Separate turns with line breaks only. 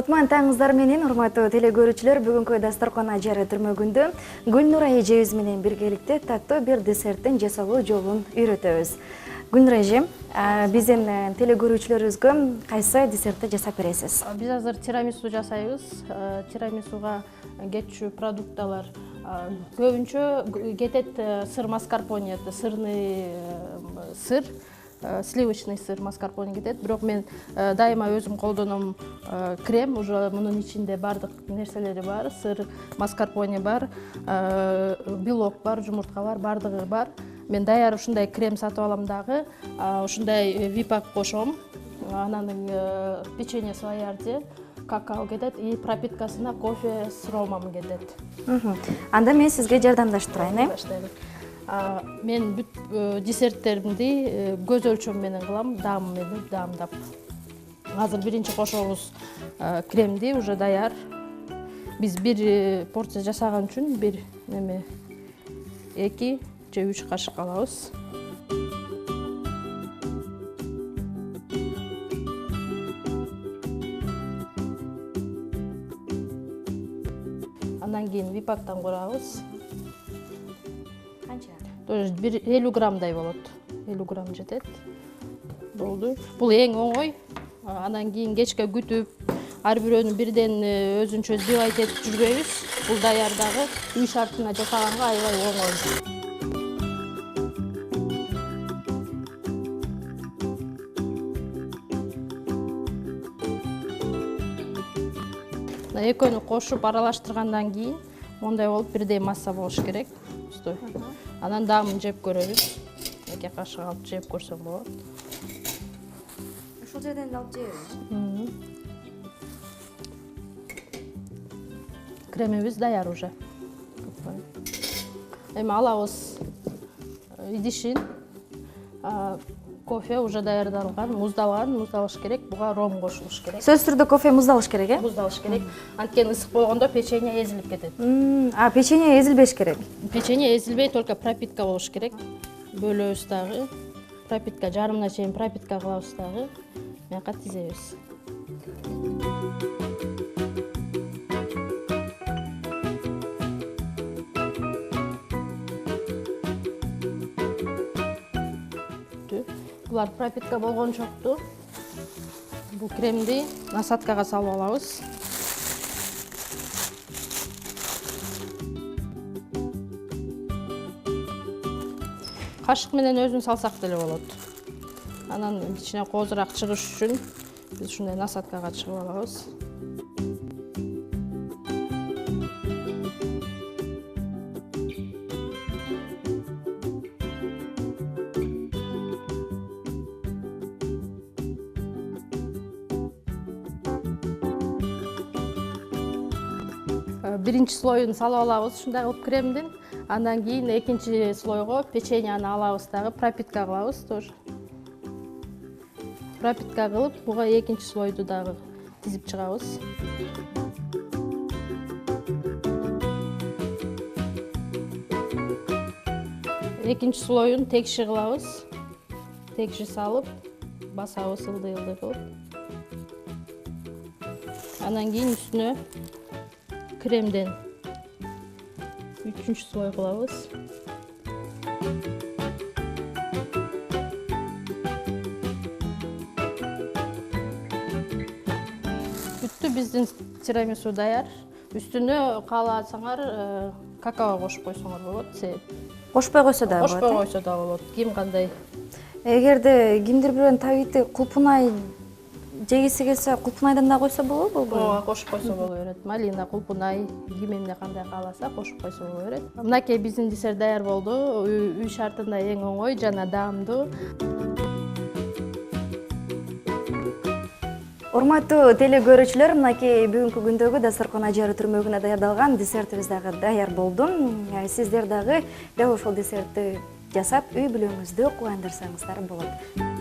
Кутман таңыңыздар менен, урматтуу телекөрүүчүлөр, бүгүнкү дасторкон ажары түрмөгүндө Гүлнура эжебиз менен биргеликте таттуу бир десерттин жасалуу жолун үйрөтөбүз. Гүлнура эже, биздин телекөрүүчүлөрүбүзгө кайсы десертти жасап бересиз?
Биз азыр тирамису жасайбыз. Тирамисуга кетчү продукталар көбүнчө кетет сыр маскарпоне, сырный сыр, сливочный сыр маскарпоне кетет. Бирок мен дайыма өзүм колдоном крем, уже мунун ичинде бардык нерселери бар, сыр, маскарпоне бар, белок бар, жумуртка бар, бардыгы бар. Мен даяр ушундай крем сатып алам дагы, ушундай випак кошом. Анан печенье своярди, какао кетет, и пропиткасына кофе с ромом кетет.
Анда мен сизге жардамдаштырайын,
Баштайлы. Мен бүт десерттеримди көз өлчөм менен кылам, даам менен даамдап. Азыр биринчи кошобуз кремди, уже даяр. Биз бир порция жасаган үчүн бир неме 2 же 3 кашык алабыз. Андан кийин випактан курабыз.
Канча?
Тоже 50 граммдай болот. 50 грамм жетет. Болду. Бул эң оңой. Андан кийин кечке күтүп, ар бирөөнү бирден өзүнчө сбивать этип жүрбөйбүз. Бул даяр дагы үй шартына жасаганга аябай оңой. Экөөнү кошуп аралаштыргандан кийин мондай болуп бирдей масса болуш керек. Анан даамын жеп көрөбүз. 2 кашык алып жеп көрсөм болот.
Ушул жерден алып жейбиз.
Кремибиз даяр уже. Эми алабыз идишин. Кофе уже даярдалган, муздалыш керек, буга ром кошулуш керек.
Сөзсүз түрдө кофе муздалыш керек, э?
Муздалыш керек. Анткени ысык болгондо печенье эзилип кетет.
Печенье эзилбеш керек.
Печенье эзилбей, только пропитка болуш керек. Бөлөбүз дагы. Пропитка жарымына чейин пропитка кылабыз дагы. Мыяка тизебиз. Булар пропитка болгончокту бул кремди насадкага салып алабыз. Кашык менен өзүн салсак деле болот. Анан ичине коозураак чыгыш үчүн биз ушундай насадкага чыгып алабыз. Биринчи слоюн салып алабыз ушундай кылып кремдин. Андан кийин экинчи слойго печеньени алабыз дагы, пропитка кылабыз тоже. Пропитка кылып, буга экинчи слойду дагы тизип чыгабыз. Экинчи слоюн текши кылабыз. Текши салып, басабыз ылдый-ылдый кылып. Андан кийин үстүнө кремден 3-чү слой кылабыз. Бүттү, биздин тирамису даяр. Үстүнө кааласаңар какао кошуп койсоңор болот.
Кошпой койсо да болот.
Кошпой койсо да болот. Ким кандай.
Эгерде кимдир бирөөнүн табити кулпунай жегиси келсе, кулпунайдан да койсо болобу?
Ооба, кошуп койсо боло берет. Малина, кулпунай, ким эмне кандай кааласа кошуп койсо боло берет. Мынакей биздин десерт даяр болду. Үй шартында эң оңой жана даамдуу.
Урматтуу телекөрүүчүлөр, мынакей бүгүнкү күндөгү дасторкон ажары түрмөгүнө даярдалган десертибиз дагы даяр болду. Сиздер дагы дал ушул десертти жасап үй бүлөңүздү кубандырсаңыздар болот.